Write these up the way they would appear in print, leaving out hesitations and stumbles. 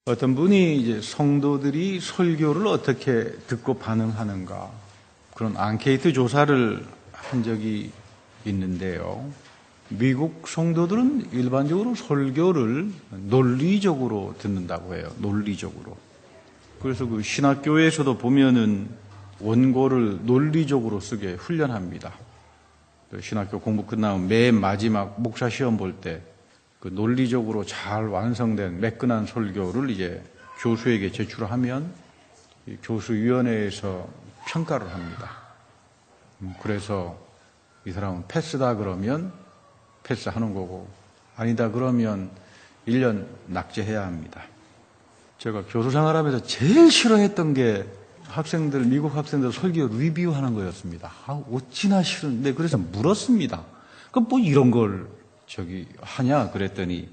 어떤 분이 이제 성도들이 설교를 어떻게 듣고 반응하는가 그런 앙케이트 조사를 한 적이 있는데요. 미국 성도들은 일반적으로 설교를 논리적으로 듣는다고 해요. 논리적으로. 그래서 그 신학교에서도 보면은 원고를 논리적으로 쓰게 훈련합니다. 신학교 공부 끝나면 맨 마지막 목사 시험 볼 때 그 논리적으로 잘 완성된 매끈한 설교를 이제 교수에게 제출하면 교수위원회에서 평가를 합니다. 그래서 이 사람은 패스다 그러면 패스하는 거고 아니다 그러면 1년 낙제해야 합니다. 제가 교수 생활하면서 제일 싫어했던 게 미국 학생들 설교 리뷰하는 거였습니다. 어찌나 싫은데 그래서 물었습니다. 그럼 뭐 이런 걸 하냐 그랬더니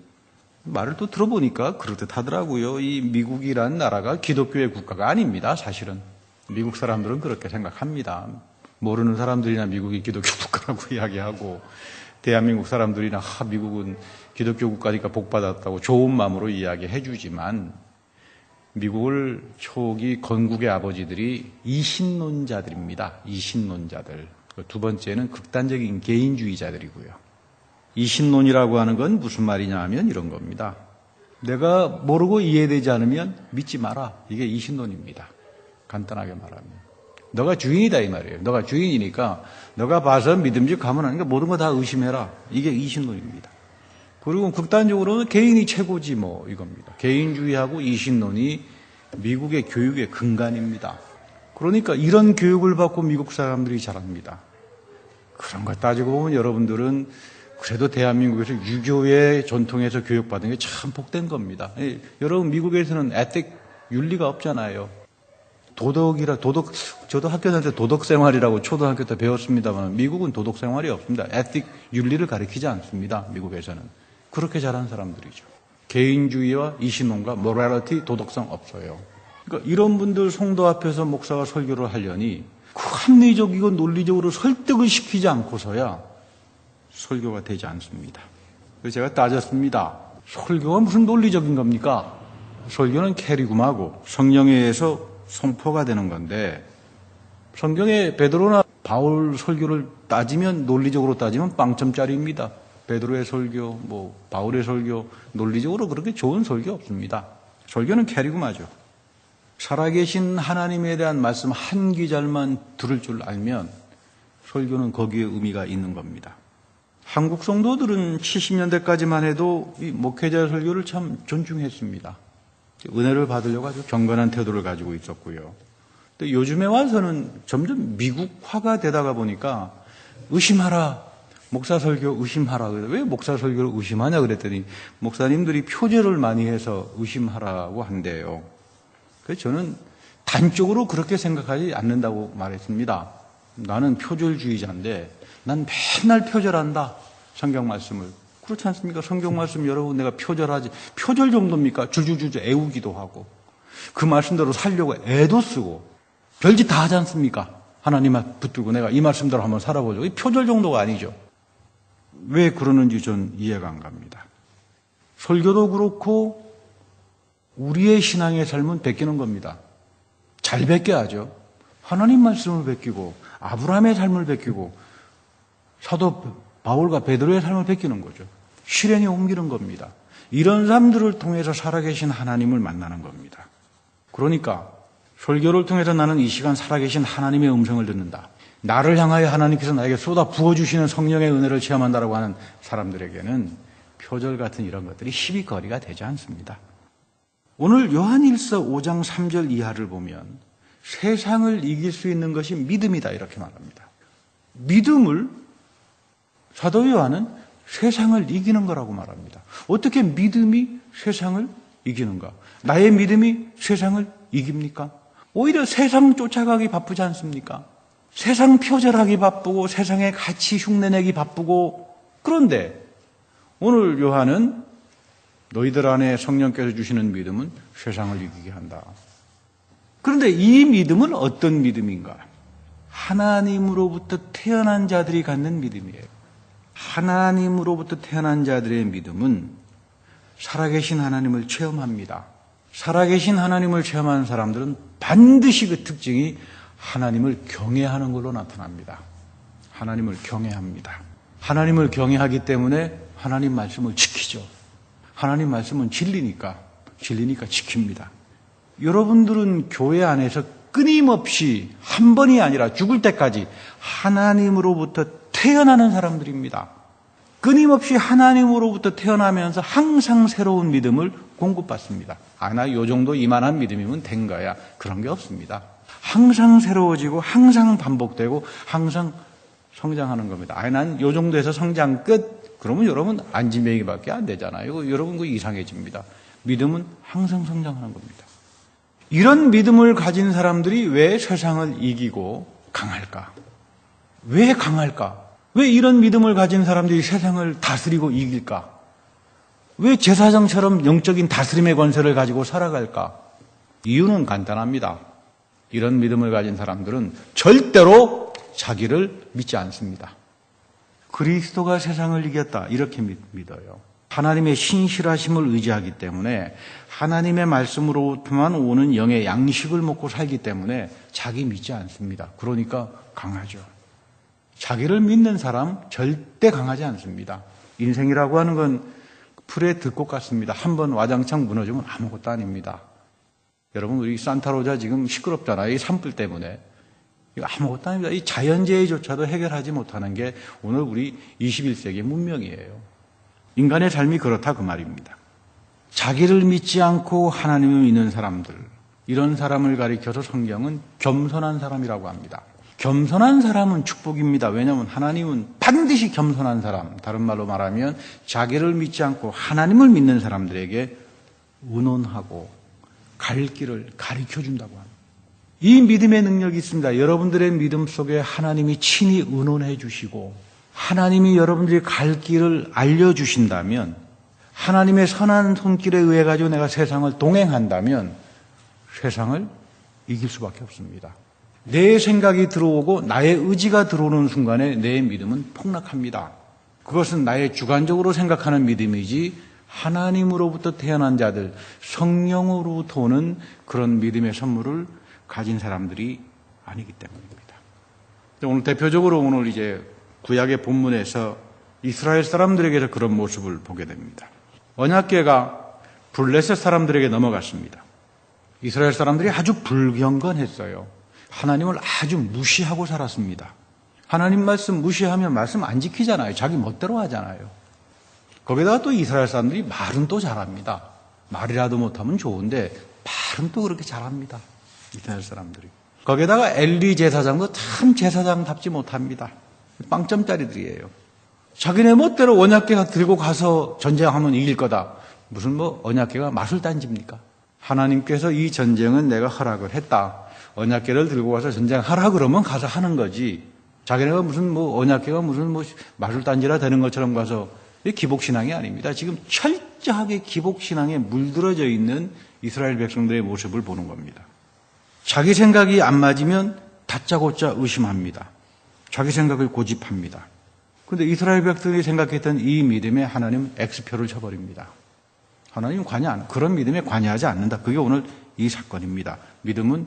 말을 또 들어보니까 그렇듯 하더라고요. 이 미국이란 나라가 기독교의 국가가 아닙니다. 사실은 미국 사람들은 그렇게 생각합니다. 모르는 사람들이나 미국이 기독교 국가라고 이야기하고 대한민국 사람들이나 미국은 기독교 국가니까 복받았다고 좋은 마음으로 이야기해 주지만 미국을 초기 건국의 아버지들이 이신론자들입니다. 이신론자들. 두 번째는 극단적인 개인주의자들이고요. 이신론이라고 하는 건 무슨 말이냐 하면 이런 겁니다. 내가 모르고 이해되지 않으면 믿지 마라. 이게 이신론입니다. 간단하게 말하면. 너가 주인이다 이 말이에요. 너가 주인이니까 너가 봐서 믿음직하면 하니까 모든 거 다 의심해라. 이게 이신론입니다. 그리고 극단적으로는 개인이 최고지 뭐 이겁니다. 개인주의하고 이신론이 미국의 교육의 근간입니다. 그러니까 이런 교육을 받고 미국 사람들이 자랍니다. 그런 걸 따지고 보면 여러분들은 그래도 대한민국에서 유교의 전통에서 교육받은 게 참 복된 겁니다. 여러분 미국에서는 에틱 윤리가 없잖아요. 저도 학교 다닐 때 도덕생활이라고 초등학교 때 배웠습니다만 미국은 도덕생활이 없습니다. 에틱 윤리를 가르치지 않습니다. 미국에서는. 그렇게 자란 사람들이죠. 개인주의와 이신론과 모랄리티, 도덕성 없어요. 그러니까 이런 분들 성도 앞에서 목사가 설교를 하려니 합리적이고 논리적으로 설득을 시키지 않고서야 설교가 되지 않습니다. 그래서 제가 따졌습니다. 설교가 무슨 논리적인 겁니까? 설교는 캐리굼하고 성령에 의해서 선포가 되는 건데 성경에 베드로나 바울 설교를 따지면 논리적으로 따지면 빵점짜리입니다. 베드로의 설교, 바울의 설교 논리적으로 그렇게 좋은 설교 없습니다. 설교는 캐리굼하죠. 살아계신 하나님에 대한 말씀 한 기절만 들을 줄 알면 설교는 거기에 의미가 있는 겁니다. 한국 성도들은 70년대까지만 해도 이 목회자 설교를 참 존중했습니다. 은혜를 받으려고 아주 경건한 태도를 가지고 있었고요. 근데 요즘에 와서는 점점 미국화가 되다가 보니까 의심하라. 목사 설교 의심하라. 왜 목사 설교를 의심하냐 그랬더니 목사님들이 표절을 많이 해서 의심하라고 한대요. 그래서 저는 단적으로 그렇게 생각하지 않는다고 말했습니다. 나는 표절주의자인데 난 맨날 표절한다. 성경 말씀을. 그렇지 않습니까? 성경 말씀 여러분 내가 표절하지. 표절 정도입니까? 줄줄줄 애우기도 하고. 그 말씀대로 살려고 애도 쓰고. 별짓 다 하지 않습니까? 하나님 앞 붙들고 내가 이 말씀대로 한번 살아보죠. 이 표절 정도가 아니죠. 왜 그러는지 전 이해가 안 갑니다. 설교도 그렇고 우리의 신앙의 삶은 베끼는 겁니다. 잘 베껴야죠. 하나님 말씀을 베끼고 아브라함의 삶을 베끼고 사도 바울과 베드로의 삶을 베끼는 거죠. 실행에 옮기는 겁니다. 이런 사람들을 통해서 살아계신 하나님을 만나는 겁니다. 그러니까 설교를 통해서 나는 이 시간 살아계신 하나님의 음성을 듣는다. 나를 향하여 하나님께서 나에게 쏟아 부어주시는 성령의 은혜를 체험한다라고 하는 사람들에게는 표절 같은 이런 것들이 시비거리가 되지 않습니다. 오늘 요한일서 5장 3절 이하를 보면 세상을 이길 수 있는 것이 믿음이다 이렇게 말합니다. 믿음을 사도 요한은 세상을 이기는 거라고 말합니다. 어떻게 믿음이 세상을 이기는가? 나의 믿음이 세상을 이깁니까? 오히려 세상 쫓아가기 바쁘지 않습니까? 세상 표절하기 바쁘고 세상의 가치 흉내내기 바쁘고 그런데 오늘 요한은 너희들 안에 성령께서 주시는 믿음은 세상을 이기게 한다. 그런데 이 믿음은 어떤 믿음인가? 하나님으로부터 태어난 자들이 갖는 믿음이에요. 하나님으로부터 태어난 자들의 믿음은 살아계신 하나님을 체험합니다. 살아계신 하나님을 체험하는 사람들은 반드시 그 특징이 하나님을 경외하는 걸로 나타납니다. 하나님을 경외합니다. 하나님을 경외하기 때문에 하나님 말씀을 지키죠. 하나님 말씀은 진리니까 지킵니다. 여러분들은 교회 안에서 끊임없이 한 번이 아니라 죽을 때까지 하나님으로부터 태어나는 사람들입니다. 끊임없이 하나님으로부터 태어나면서 항상 새로운 믿음을 공급받습니다. 나 요 정도 이만한 믿음이면 된 거야. 그런 게 없습니다. 항상 새로워지고 항상 반복되고 항상 성장하는 겁니다. 난 요 정도에서 성장 끝. 그러면 여러분 안진뱅이밖에 안 되잖아요. 여러분 그 이상해집니다. 믿음은 항상 성장하는 겁니다. 이런 믿음을 가진 사람들이 왜 세상을 이기고 강할까? 왜 강할까? 왜 이런 믿음을 가진 사람들이 세상을 다스리고 이길까? 왜 제사장처럼 영적인 다스림의 권세를 가지고 살아갈까? 이유는 간단합니다. 이런 믿음을 가진 사람들은 절대로 자기를 믿지 않습니다. 그리스도가 세상을 이겼다 이렇게 믿어요. 하나님의 신실하심을 의지하기 때문에 하나님의 말씀으로부터만 오는 영의 양식을 먹고 살기 때문에 자기 믿지 않습니다. 그러니까 강하죠. 자기를 믿는 사람 절대 강하지 않습니다. 인생이라고 하는 건 풀의 들꽃 같습니다. 한번 와장창 무너지면 아무것도 아닙니다. 여러분 우리 산타로자 지금 시끄럽잖아요. 이 산불 때문에. 이거 아무것도 아닙니다. 이 자연재해조차도 해결하지 못하는 게 오늘 우리 21세기 문명이에요. 인간의 삶이 그렇다 그 말입니다. 자기를 믿지 않고 하나님을 믿는 사람들, 이런 사람을 가리켜서 성경은 겸손한 사람이라고 합니다. 겸손한 사람은 축복입니다. 왜냐하면 하나님은 반드시 겸손한 사람, 다른 말로 말하면 자기를 믿지 않고 하나님을 믿는 사람들에게 의논하고 갈 길을 가르쳐준다고 합니다. 이 믿음의 능력이 있습니다. 여러분들의 믿음 속에 하나님이 친히 의논해 주시고 하나님이 여러분들이 갈 길을 알려주신다면, 하나님의 선한 손길에 의해 가지고 내가 세상을 동행한다면 세상을 이길 수밖에 없습니다. 내 생각이 들어오고 나의 의지가 들어오는 순간에 내 믿음은 폭락합니다. 그것은 나의 주관적으로 생각하는 믿음이지 하나님으로부터 태어난 자들, 성령으로부터 오는 그런 믿음의 선물을 가진 사람들이 아니기 때문입니다. 오늘 대표적으로 이제 구약의 본문에서 이스라엘 사람들에게서 그런 모습을 보게 됩니다. 언약궤가 블레셋 사람들에게 넘어갔습니다. 이스라엘 사람들이 아주 불경건했어요. 하나님을 아주 무시하고 살았습니다. 하나님 말씀 무시하면 말씀 안 지키잖아요. 자기 멋대로 하잖아요. 거기다가 또 이스라엘 사람들이 말은 또 잘합니다. 말이라도 못하면 좋은데 말은 또 그렇게 잘합니다. 이스라엘 사람들이. 거기다가 엘리 제사장도 참 제사장답지 못합니다. 빵점짜리들이에요. 자기네 멋대로 언약궤가 들고 가서 전쟁하면 이길 거다. 무슨 언약궤가 마술 딴집니까? 하나님께서 이 전쟁은 내가 허락을 했다. 언약궤를 들고 가서 전쟁하라 그러면 가서 하는 거지. 자기네가 무슨 언약궤가 무슨 마술 딴지라 되는 것처럼 가서, 이 기복신앙이 아닙니다. 지금 철저하게 기복신앙에 물들어져 있는 이스라엘 백성들의 모습을 보는 겁니다. 자기 생각이 안 맞으면 다짜고짜 의심합니다. 자기 생각을 고집합니다. 그런데 이스라엘 백성이 생각했던 이 믿음에 하나님은 X표를 쳐버립니다. 하나님은 그런 믿음에 관여하지 않는다. 그게 오늘 이 사건입니다. 믿음은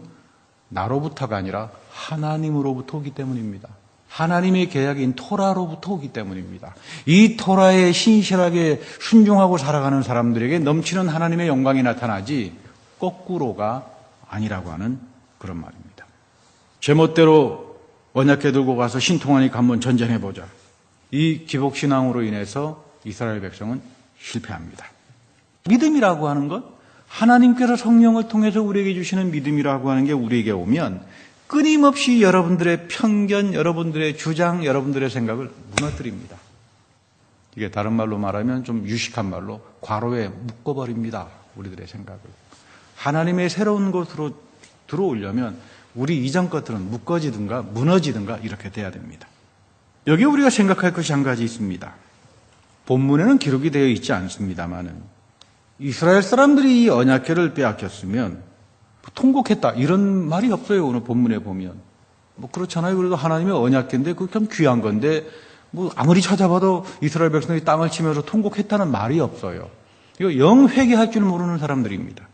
나로부터가 아니라 하나님으로부터 오기 때문입니다. 하나님의 계약인 토라로부터 오기 때문입니다. 이 토라에 신실하게 순종하고 살아가는 사람들에게 넘치는 하나님의 영광이 나타나지 거꾸로가 아니라고 하는 그런 말입니다. 제멋대로 언약궤 들고 가서 신통하니까 한번 전쟁해보자. 이 기복신앙으로 인해서 이스라엘 백성은 실패합니다. 믿음이라고 하는 것, 하나님께서 성령을 통해서 우리에게 주시는 믿음이라고 하는 게 우리에게 오면 끊임없이 여러분들의 편견, 여러분들의 주장, 여러분들의 생각을 무너뜨립니다. 이게 다른 말로 말하면 좀 유식한 말로 괄호에 묶어버립니다. 우리들의 생각을. 하나님의 새로운 것으로 들어오려면 우리 이전 것들은 묶어지든가 무너지든가 이렇게 돼야 됩니다. 여기 우리가 생각할 것이 한 가지 있습니다. 본문에는 기록이 되어 있지 않습니다만은 이스라엘 사람들이 이 언약궤를 빼앗겼으면 통곡했다 이런 말이 없어요. 오늘 본문에 보면 그렇잖아요. 그래도 하나님의 언약궤인데 그게 참 귀한 건데 아무리 찾아봐도 이스라엘 백성이 땅을 치면서 통곡했다는 말이 없어요. 이거 영 회개할 줄 모르는 사람들입니다.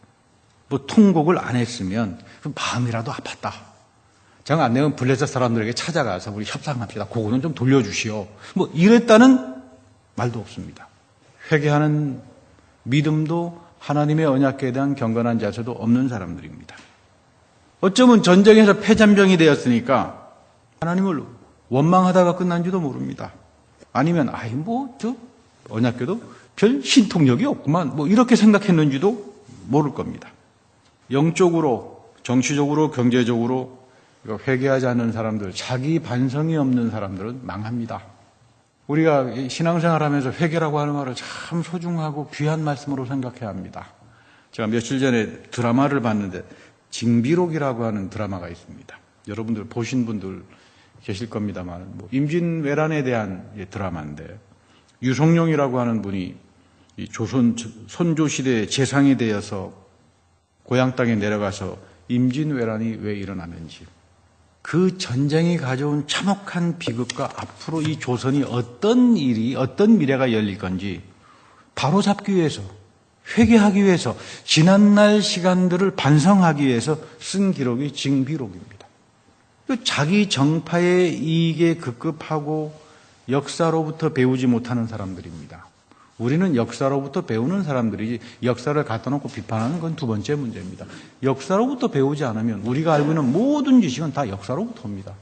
뭐 통곡을 안 했으면 마음이라도 아팠다. 정 안 내면 블레셋 사람들에게 찾아가서 우리 협상합시다. 그거는 좀 돌려주시오. 뭐 이랬다는 말도 없습니다. 회개하는 믿음도 하나님의 언약궤에 대한 경건한 자세도 없는 사람들입니다. 어쩌면 전쟁에서 패잔병이 되었으니까 하나님을 원망하다가 끝난지도 모릅니다. 아니면 저 언약궤도 별 신통력이 없구만 뭐 이렇게 생각했는지도 모를 겁니다. 영적으로, 정치적으로, 경제적으로 회개하지 않는 사람들, 자기 반성이 없는 사람들은 망합니다. 우리가 신앙생활하면서 회개라고 하는 말을 참 소중하고 귀한 말씀으로 생각해야 합니다. 제가 며칠 전에 드라마를 봤는데 징비록이라고 하는 드라마가 있습니다. 여러분들 보신 분들 계실 겁니다만 임진왜란에 대한 드라마인데 유성룡이라고 하는 분이 이 조선 선조 시대의 재상이 되어서 고향 땅에 내려가서 임진왜란이 왜 일어나는지 그 전쟁이 가져온 참혹한 비극과 앞으로 이 조선이 어떤 미래가 열릴 건지 바로잡기 위해서, 회개하기 위해서, 지난날 시간들을 반성하기 위해서 쓴 기록이 징비록입니다. 자기 정파의 이익에 급급하고 역사로부터 배우지 못하는 사람들입니다. 우리는 역사로부터 배우는 사람들이지 역사를 갖다 놓고 비판하는 건 두 번째 문제입니다. 역사로부터 배우지 않으면 우리가 알고 있는 모든 지식은 다 역사로부터 옵니다.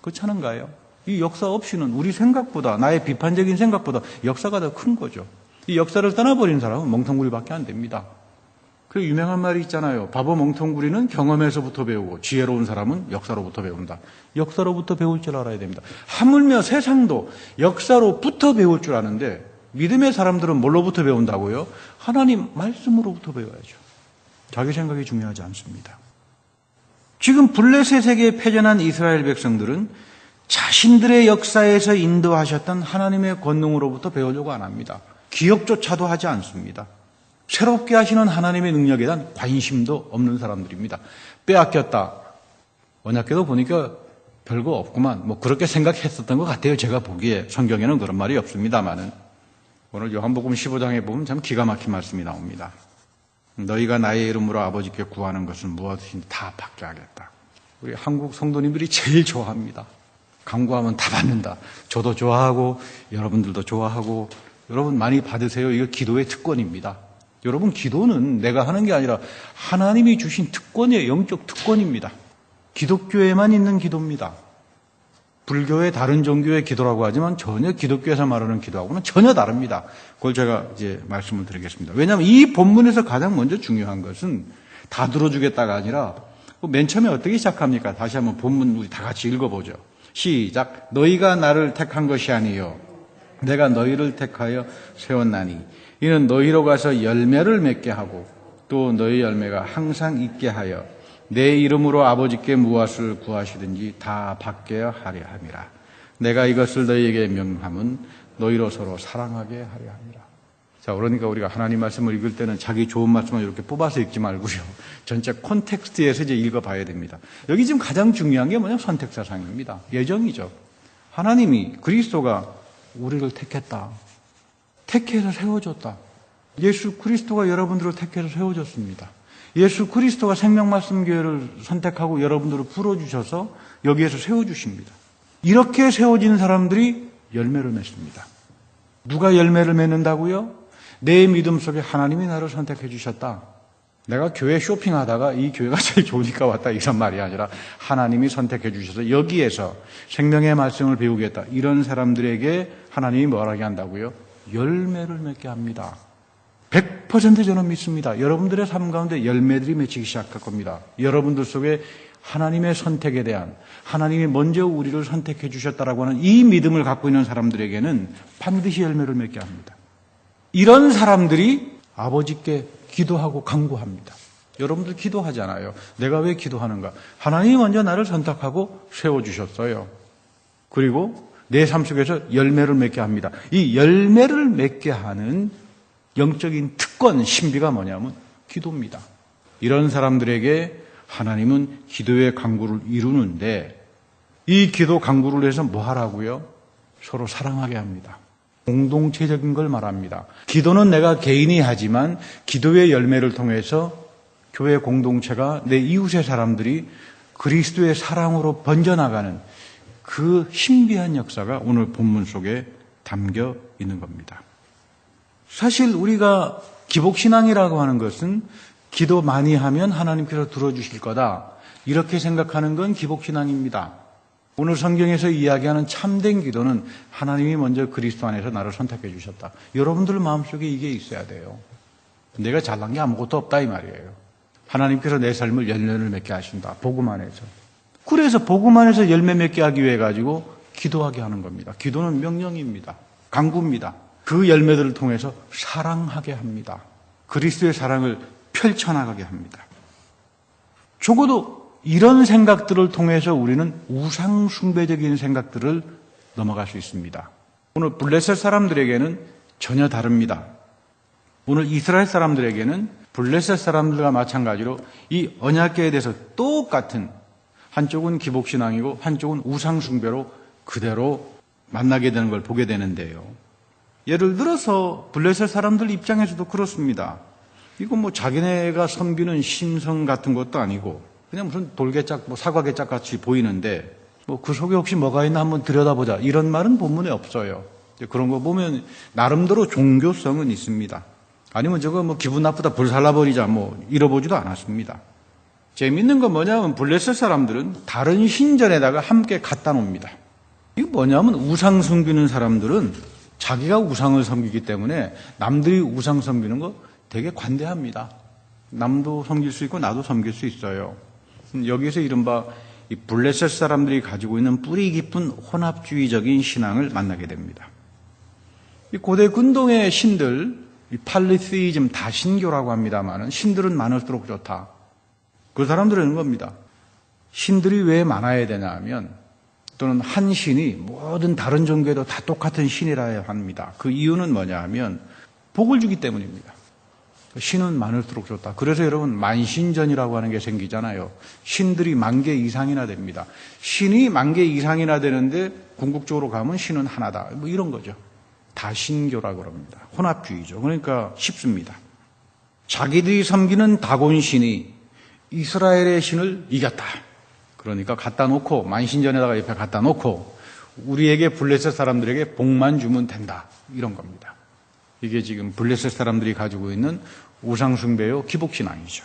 그렇지 않은가요? 이 역사 없이는 우리 생각보다, 나의 비판적인 생각보다 역사가 더 큰 거죠. 이 역사를 떠나버린 사람은 멍텅구리밖에 안 됩니다. 그 유명한 말이 있잖아요. 바보 멍텅구리는 경험에서부터 배우고 지혜로운 사람은 역사로부터 배운다. 역사로부터 배울 줄 알아야 됩니다. 하물며 세상도 역사로부터 배울 줄 아는데 믿음의 사람들은 뭘로부터 배운다고요? 하나님 말씀으로부터 배워야죠. 자기 생각이 중요하지 않습니다. 지금 블레셋에게 패전한 이스라엘 백성들은 자신들의 역사에서 인도하셨던 하나님의 권능으로부터 배우려고 안 합니다. 기억조차도 하지 않습니다. 새롭게 하시는 하나님의 능력에 대한 관심도 없는 사람들입니다. 빼앗겼다. 언약궤도 보니까 별거 없구만. 뭐 그렇게 생각했었던 것 같아요. 제가 보기에. 성경에는 그런 말이 없습니다만은. 오늘 요한복음 15장에 보면 참 기가 막힌 말씀이 나옵니다. 너희가 나의 이름으로 아버지께 구하는 것은 무엇이든 다 받게 하겠다. 우리 한국 성도님들이 제일 좋아합니다. 간구하면 다 받는다. 저도 좋아하고 여러분들도 좋아하고 여러분 많이 받으세요. 이거 기도의 특권입니다. 여러분 기도는 내가 하는 게 아니라 하나님이 주신 특권이에요. 영적 특권입니다. 기독교에만 있는 기도입니다. 불교의 다른 종교의 기도라고 하지만 전혀 기독교에서 말하는 기도하고는 전혀 다릅니다. 그걸 제가 이제 말씀을 드리겠습니다. 왜냐하면 이 본문에서 가장 먼저 중요한 것은 다 들어주겠다가 아니라 맨 처음에 어떻게 시작합니까? 다시 한번 본문 우리 다 같이 읽어보죠. 시작. 너희가 나를 택한 것이 아니요 내가 너희를 택하여 세웠나니 이는 너희로 가서 열매를 맺게 하고 또 너희 열매가 항상 있게 하여 내 이름으로 아버지께 무엇을 구하시든지 다 받게 하려 함이라. 내가 이것을 너희에게 명함은 너희로 서로 사랑하게 하려 함이라. 자, 그러니까 우리가 하나님 말씀을 읽을 때는 자기 좋은 말씀을 이렇게 뽑아서 읽지 말고요. 전체 콘텍스트에서 이제 읽어봐야 됩니다. 여기 지금 가장 중요한 게 뭐냐면 선택사상입니다. 예정이죠. 하나님이 그리스도가 우리를 택했다. 택해서 세워줬다. 예수 그리스도가 여러분들을 택해서 세워줬습니다. 예수 그리스도가 생명말씀교회를 선택하고 여러분들을 불러주셔서 여기에서 세워주십니다. 이렇게 세워진 사람들이 열매를 맺습니다. 누가 열매를 맺는다고요? 내 믿음 속에 하나님이 나를 선택해 주셨다. 내가 교회 쇼핑하다가 이 교회가 제일 좋으니까 왔다 이런 말이 아니라 하나님이 선택해 주셔서 여기에서 생명의 말씀을 배우겠다. 이런 사람들에게 하나님이 뭐라고 한다고요? 열매를 맺게 합니다. 100% 저는 믿습니다. 여러분들의 삶 가운데 열매들이 맺히기 시작할 겁니다. 여러분들 속에 하나님의 선택에 대한 하나님이 먼저 우리를 선택해 주셨다라고 하는 이 믿음을 갖고 있는 사람들에게는 반드시 열매를 맺게 합니다. 이런 사람들이 아버지께 기도하고 간구합니다. 여러분들 기도하잖아요. 내가 왜 기도하는가? 하나님이 먼저 나를 선택하고 세워주셨어요. 그리고 내 삶 속에서 열매를 맺게 합니다. 이 열매를 맺게 하는 영적인 특권, 신비가 뭐냐면 기도입니다. 이런 사람들에게 하나님은 기도의 간구를 이루는데 이 기도 간구를 해서 뭐 하라고요? 서로 사랑하게 합니다. 공동체적인 걸 말합니다. 기도는 내가 개인이 하지만 기도의 열매를 통해서 교회 공동체가 내 이웃의 사람들이 그리스도의 사랑으로 번져나가는 그 신비한 역사가 오늘 본문 속에 담겨 있는 겁니다. 사실 우리가 기복신앙이라고 하는 것은 기도 많이 하면 하나님께서 들어주실 거다, 이렇게 생각하는 건 기복신앙입니다. 오늘 성경에서 이야기하는 참된 기도는 하나님이 먼저 그리스도 안에서 나를 선택해 주셨다. 여러분들 마음속에 이게 있어야 돼요. 내가 잘난 게 아무것도 없다 이 말이에요. 하나님께서 내 삶을 열매를 맺게 하신다. 복음 안에서. 그래서 복음 안에서 열매 맺게 하기 위해 가지고 기도하게 하는 겁니다. 기도는 명령입니다. 강구입니다. 그 열매들을 통해서 사랑하게 합니다. 그리스도의 사랑을 펼쳐나가게 합니다. 적어도 이런 생각들을 통해서 우리는 우상 숭배적인 생각들을 넘어갈 수 있습니다. 오늘 블레셋 사람들에게는 전혀 다릅니다. 오늘 이스라엘 사람들에게는 블레셋 사람들과 마찬가지로 이 언약궤에 대해서 똑같은, 한쪽은 기복신앙이고 한쪽은 우상 숭배로 그대로 만나게 되는 걸 보게 되는데요. 예를 들어서 블레셋 사람들 입장에서도 그렇습니다. 이거 뭐 자기네가 섬기는 신성 같은 것도 아니고 그냥 무슨 돌개짝, 사과개짝 같이 보이는데 뭐 그 속에 혹시 뭐가 있나 한번 들여다보자, 이런 말은 본문에 없어요. 그런 거 보면 나름대로 종교성은 있습니다. 아니면 저거 뭐 기분 나쁘다 불살라버리자 뭐 이러보지도 않았습니다. 재밌는 건 뭐냐면 블레셋 사람들은 다른 신전에다가 함께 갖다 놉니다. 이거 뭐냐면 우상 섬기는 사람들은 자기가 우상을 섬기기 때문에 남들이 우상 섬기는 거 되게 관대합니다. 남도 섬길 수 있고 나도 섬길 수 있어요. 여기서 이른바 이 블레셋 사람들이 가지고 있는 뿌리 깊은 혼합주의적인 신앙을 만나게 됩니다. 이 고대 근동의 신들, 이 팔리시즘 다신교라고 합니다만 신들은 많을수록 좋다. 그 사람들은 이런 겁니다. 신들이 왜 많아야 되냐 하면, 또는 한 신이 모든 다른 종교에도 다 똑같은 신이라 합니다. 그 이유는 뭐냐 하면 복을 주기 때문입니다. 신은 많을수록 좋다. 그래서 여러분 만신전이라고 하는 게 생기잖아요. 신들이 10,000개 이상이나 됩니다. 신이 10,000개 이상이나 되는데 궁극적으로 가면 신은 하나다. 뭐 이런 거죠. 다신교라고 합니다. 혼합주의죠. 그러니까 쉽습니다. 자기들이 섬기는 다곤 신이 이스라엘의 신을 이겼다. 그러니까 갖다 놓고, 만신전에다가 옆에 갖다 놓고 우리에게 블레셋 사람들에게 복만 주면 된다. 이런 겁니다. 이게 지금 블레셋 사람들이 가지고 있는 우상숭배요 기복신앙이죠.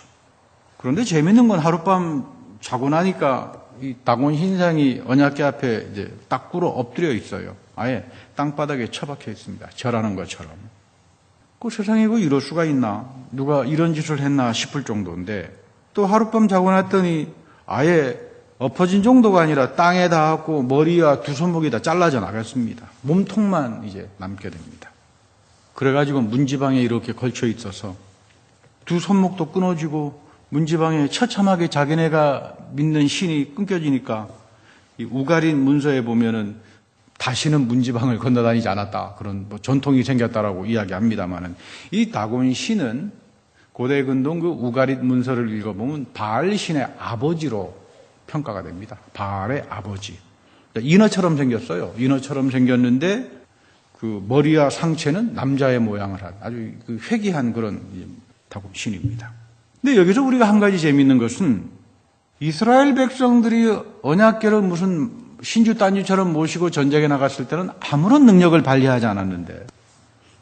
그런데 재밌는 건 하룻밤 자고 나니까 이 다곤 신상이 언약궤 앞에 이제 딱 꿇어 엎드려 있어요. 아예 땅바닥에 처박혀 있습니다. 절하는 것처럼. 그 세상에 이럴 수가 있나? 누가 이런 짓을 했나 싶을 정도인데, 또 하룻밤 자고 났더니 아예 엎어진 정도가 아니라 땅에 닿았고 머리와 두 손목이 다 잘라져 나갔습니다. 몸통만 이제 남게 됩니다. 그래가지고 문지방에 이렇게 걸쳐 있어서 두 손목도 끊어지고 문지방에 처참하게 자기네가 믿는 신이 끊겨지니까 이 우가린 문서에 보면은 다시는 문지방을 건너다니지 않았다, 그런 뭐 전통이 생겼다라고 이야기합니다만은, 이 다곤 신은 고대 근동 그 우가린 문서를 읽어보면 바알 신의 아버지로 평가가 됩니다. 바알의 아버지. 인어처럼 생겼어요. 인어처럼 생겼는데 그 머리와 상체는 남자의 모양을 한 아주 그 회귀한 그런 다곤 신입니다. 근데 여기서 우리가 한 가지 재미있는 것은 이스라엘 백성들이 언약궤를 무슨 신주 딴주처럼 모시고 전쟁에 나갔을 때는 아무런 능력을 발휘하지 않았는데,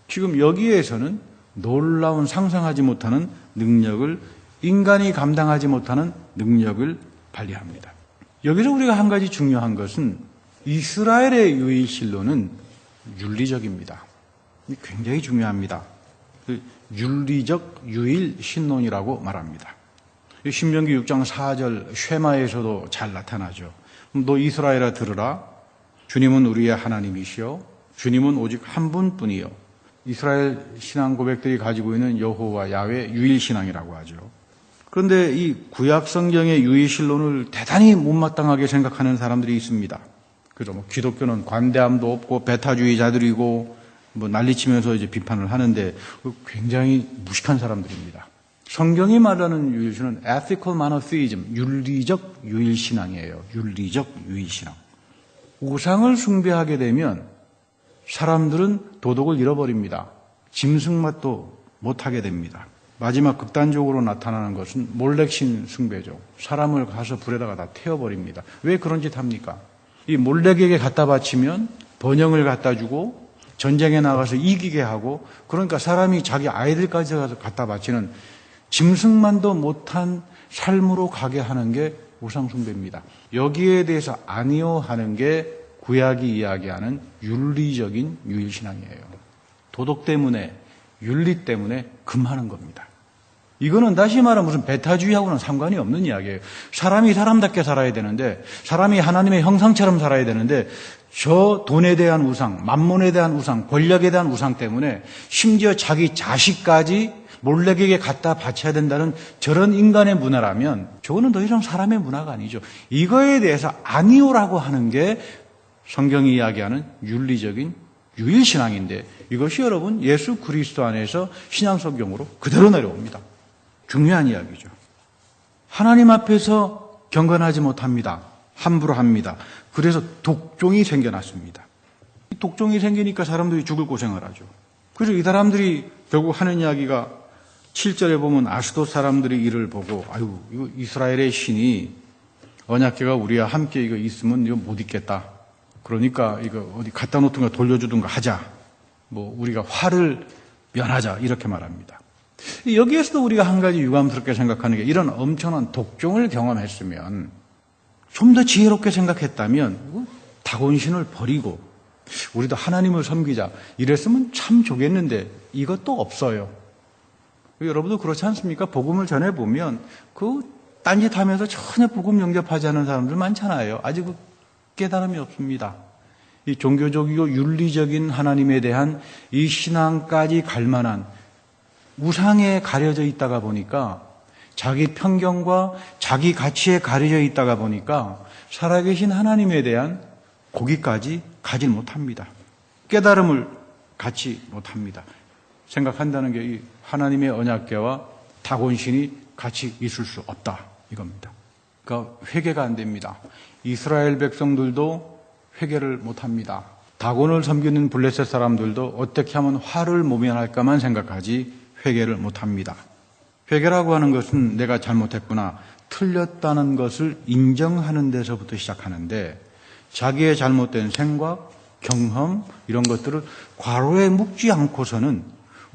지금 여기에서는 놀라운 상상하지 못하는 능력을, 인간이 감당하지 못하는 능력을 발휘합니다. 여기서 우리가 한 가지 중요한 것은 이스라엘의 유일신론은 윤리적입니다. 굉장히 중요합니다. 윤리적 유일신론이라고 말합니다. 신명기 6장 4절 쉐마에서도 잘 나타나죠. 너 이스라엘아 들으라. 주님은 우리의 하나님이시요 주님은 오직 한 분뿐이요. 이스라엘 신앙 고백들이 가지고 있는 여호와 야훼 유일신앙이라고 하죠. 그런데 이 구약 성경의 유일신론을 대단히 못마땅하게 생각하는 사람들이 있습니다. 그죠? 뭐 기독교는 관대함도 없고 배타주의자들이고 뭐 난리치면서 이제 비판을 하는데 굉장히 무식한 사람들입니다. 성경이 말하는 유일신은 ethical monotheism, 윤리적 유일신앙이에요. 윤리적 유일신앙. 우상을 숭배하게 되면 사람들은 도덕을 잃어버립니다. 짐승 맛도 못하게 됩니다. 마지막 극단적으로 나타나는 것은 몰렉신 숭배죠. 사람을 가서 불에다가 다 태워버립니다. 왜 그런 짓 합니까? 이 몰렉에게 갖다 바치면 번영을 갖다 주고 전쟁에 나가서 이기게 하고, 그러니까 사람이 자기 아이들까지 가서 갖다 바치는 짐승만도 못한 삶으로 가게 하는 게 우상숭배입니다. 여기에 대해서 아니요 하는 게 구약이 이야기하는 윤리적인 유일신앙이에요. 도덕 때문에, 윤리 때문에 금하는 겁니다. 이거는 다시 말하면 무슨 배타주의하고는 상관이 없는 이야기예요. 사람이 사람답게 살아야 되는데, 사람이 하나님의 형상처럼 살아야 되는데, 저 돈에 대한 우상, 만몬에 대한 우상, 권력에 대한 우상 때문에 심지어 자기 자식까지 몰렉에게 갖다 바쳐야 된다는 저런 인간의 문화라면 저거는 더 이상 사람의 문화가 아니죠. 이거에 대해서 아니오라고 하는 게 성경이 이야기하는 윤리적인 유일신앙인데, 이것이 여러분 예수 그리스도 안에서 신앙성경으로 그대로 내려옵니다. 중요한 이야기죠. 하나님 앞에서 경건하지 못합니다. 함부로 합니다. 그래서 독종이 생겨났습니다. 독종이 생기니까 사람들이 죽을 고생을 하죠. 그래서 이 사람들이 결국 하는 이야기가 7절에 보면 아스돗 사람들이 이를 보고, 아유, 이거 이스라엘의 신이 언약궤가 우리와 함께 이거 있으면 이거 못 있겠다. 그러니까 이거 어디 갖다 놓든가 돌려주든가 하자. 뭐 우리가 화를 면하자. 이렇게 말합니다. 여기에서도 우리가 한 가지 유감스럽게 생각하는 게, 이런 엄청난 독종을 경험했으면 좀 더 지혜롭게 생각했다면 다곤신을 버리고 우리도 하나님을 섬기자 이랬으면 참 좋겠는데 이것도 없어요. 여러분도 그렇지 않습니까? 복음을 전해보면 그 딴짓하면서 전혀 복음 영접하지 않은 사람들 많잖아요. 아직 그 깨달음이 없습니다. 이 종교적이고 윤리적인 하나님에 대한 이 신앙까지 갈 만한 우상에 가려져 있다가 보니까, 자기 편견과 자기 가치에 가려져 있다가 보니까 살아계신 하나님에 대한 고기까지 가지 못합니다. 깨달음을 갖지 못합니다. 생각한다는 게 이 하나님의 언약궤와 다곤신이 같이 있을 수 없다 이겁니다. 그러니까 회개가 안 됩니다. 이스라엘 백성들도 회개를 못합니다. 다곤을 섬기는 블레셋 사람들도 어떻게 하면 화를 모면할까만 생각하지 회개를 못합니다. 회개라고 하는 것은 내가 잘못했구나, 틀렸다는 것을 인정하는 데서부터 시작하는데, 자기의 잘못된 생각, 경험 이런 것들을 과로에 묶지 않고서는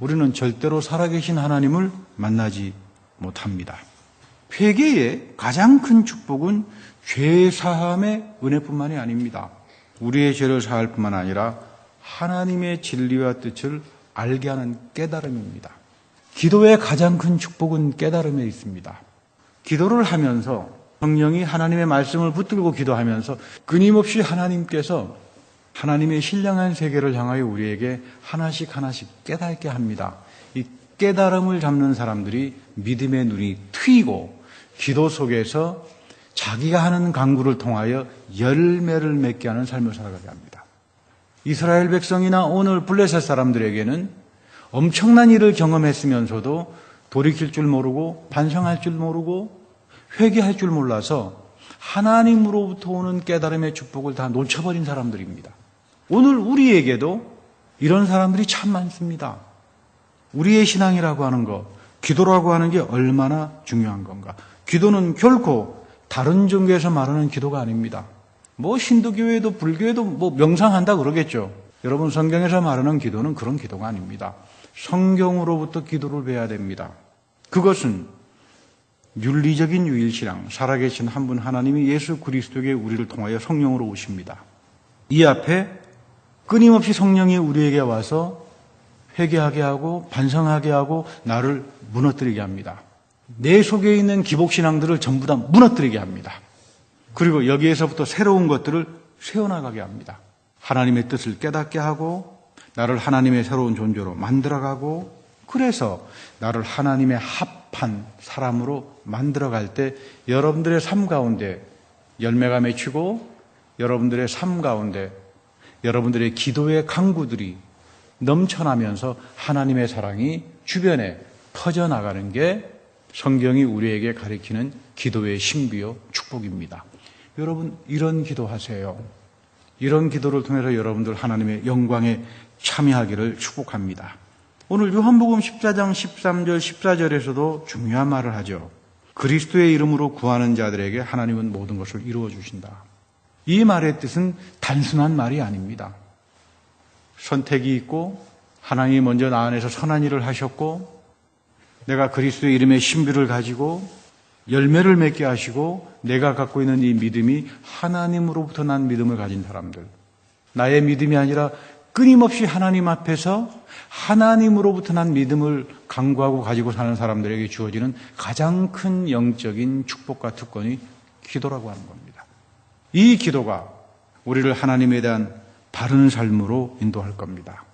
우리는 절대로 살아계신 하나님을 만나지 못합니다. 회개의 가장 큰 축복은 죄 사함의 은혜뿐만이 아닙니다. 우리의 죄를 사할 뿐만 아니라 하나님의 진리와 뜻을 알게 하는 깨달음입니다. 기도의 가장 큰 축복은 깨달음에 있습니다. 기도를 하면서 성령이 하나님의 말씀을 붙들고 기도하면서 끊임없이 하나님께서 하나님의 신령한 세계를 향하여 우리에게 하나씩 하나씩 깨닫게 합니다. 이 깨달음을 잡는 사람들이 믿음의 눈이 트이고 기도 속에서 자기가 하는 간구를 통하여 열매를 맺게 하는 삶을 살아가게 합니다. 이스라엘 백성이나 오늘 블레셋 사람들에게는 엄청난 일을 경험했으면서도 돌이킬 줄 모르고 반성할 줄 모르고 회개할 줄 몰라서 하나님으로부터 오는 깨달음의 축복을 다 놓쳐버린 사람들입니다. 오늘 우리에게도 이런 사람들이 참 많습니다. 우리의 신앙이라고 하는 것, 기도라고 하는 게 얼마나 중요한 건가. 기도는 결코 다른 종교에서 말하는 기도가 아닙니다. 뭐 힌두교회도 불교회도 뭐 명상한다 그러겠죠. 여러분, 성경에서 말하는 기도는 그런 기도가 아닙니다. 성경으로부터 기도를 배워야 됩니다. 그것은 윤리적인 유일신앙, 살아계신 한 분 하나님이 예수 그리스도에게 우리를 통하여 성령으로 오십니다. 이 앞에 끊임없이 성령이 우리에게 와서 회개하게 하고 반성하게 하고 나를 무너뜨리게 합니다. 내 속에 있는 기복신앙들을 전부 다 무너뜨리게 합니다. 그리고 여기에서부터 새로운 것들을 세워나가게 합니다. 하나님의 뜻을 깨닫게 하고 나를 하나님의 새로운 존재로 만들어가고, 그래서 나를 하나님의 합한 사람으로 만들어갈 때 여러분들의 삶 가운데 열매가 맺히고, 여러분들의 삶 가운데 여러분들의 기도의 강구들이 넘쳐나면서 하나님의 사랑이 주변에 퍼져나가는 게 성경이 우리에게 가리키는 기도의 신비요 축복입니다. 여러분, 이런 기도하세요. 이런 기도를 통해서 여러분들 하나님의 영광에 참여하기를 축복합니다. 오늘 요한복음 14장 13절 14절에서도 중요한 말을 하죠. 그리스도의 이름으로 구하는 자들에게 하나님은 모든 것을 이루어 주신다. 이 말의 뜻은 단순한 말이 아닙니다. 선택이 있고 하나님이 먼저 나 안에서 선한 일을 하셨고 내가 그리스도의 이름의 신비를 가지고 열매를 맺게 하시고 내가 갖고 있는 이 믿음이 하나님으로부터 난 믿음을 가진 사람들, 나의 믿음이 아니라 끊임없이 하나님 앞에서 하나님으로부터 난 믿음을 강구하고 가지고 사는 사람들에게 주어지는 가장 큰 영적인 축복과 특권이 기도라고 하는 겁니다. 이 기도가 우리를 하나님에 대한 바른 삶으로 인도할 겁니다.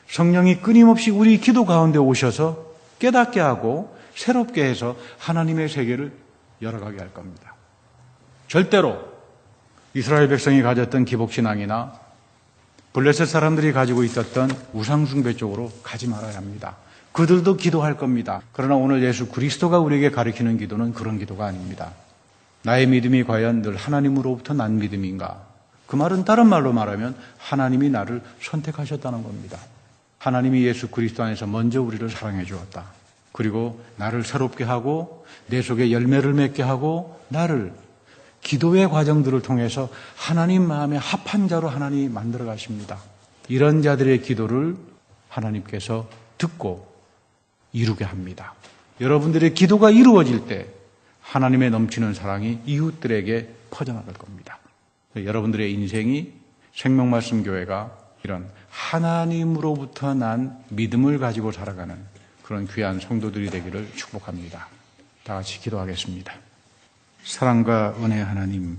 성령이 끊임없이 우리 기도 가운데 오셔서 깨닫게 하고 새롭게 해서 하나님의 세계를 열어가게 할 겁니다. 절대로 이스라엘 백성이 가졌던 기복신앙이나 블레셋 사람들이 가지고 있었던 우상숭배 쪽으로 가지 말아야 합니다. 그들도 기도할 겁니다. 그러나 오늘 예수 그리스도가 우리에게 가르치는 기도는 그런 기도가 아닙니다. 나의 믿음이 과연 늘 하나님으로부터 난 믿음인가? 그 말은 다른 말로 말하면 하나님이 나를 선택하셨다는 겁니다. 하나님이 예수 그리스도 안에서 먼저 우리를 사랑해 주었다. 그리고 나를 새롭게 하고 내 속에 열매를 맺게 하고 나를 기도의 과정들을 통해서 하나님 마음에 합한 자로 하나님이 만들어 가십니다. 이런 자들의 기도를 하나님께서 듣고 이루게 합니다. 여러분들의 기도가 이루어질 때 하나님의 넘치는 사랑이 이웃들에게 퍼져나갈 겁니다. 여러분들의 인생이 생명말씀교회가 이런 하나님으로부터 난 믿음을 가지고 살아가는 그런 귀한 성도들이 되기를 축복합니다. 다 같이 기도하겠습니다. 사랑과 은혜 하나님,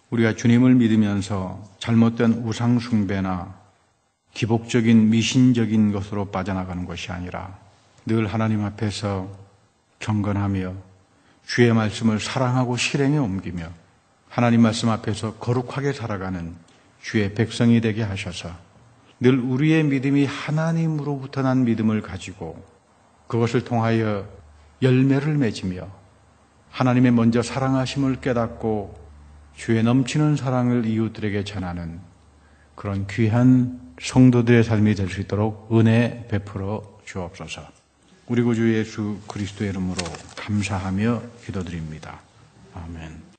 우리가 주님을 믿으면서 잘못된 우상숭배나 기복적인 미신적인 것으로 빠져나가는 것이 아니라 늘 하나님 앞에서 경건하며 주의 말씀을 사랑하고 실행에 옮기며 하나님 말씀 앞에서 거룩하게 살아가는 주의 백성이 되게 하셔서 늘 우리의 믿음이 하나님으로부터 난 믿음을 가지고 그것을 통하여 열매를 맺으며 하나님의 먼저 사랑하심을 깨닫고 주의 넘치는 사랑을 이웃들에게 전하는 그런 귀한 성도들의 삶이 될 수 있도록 은혜 베풀어 주옵소서. 우리 구주 예수 그리스도의 이름으로 감사하며 기도드립니다. 아멘.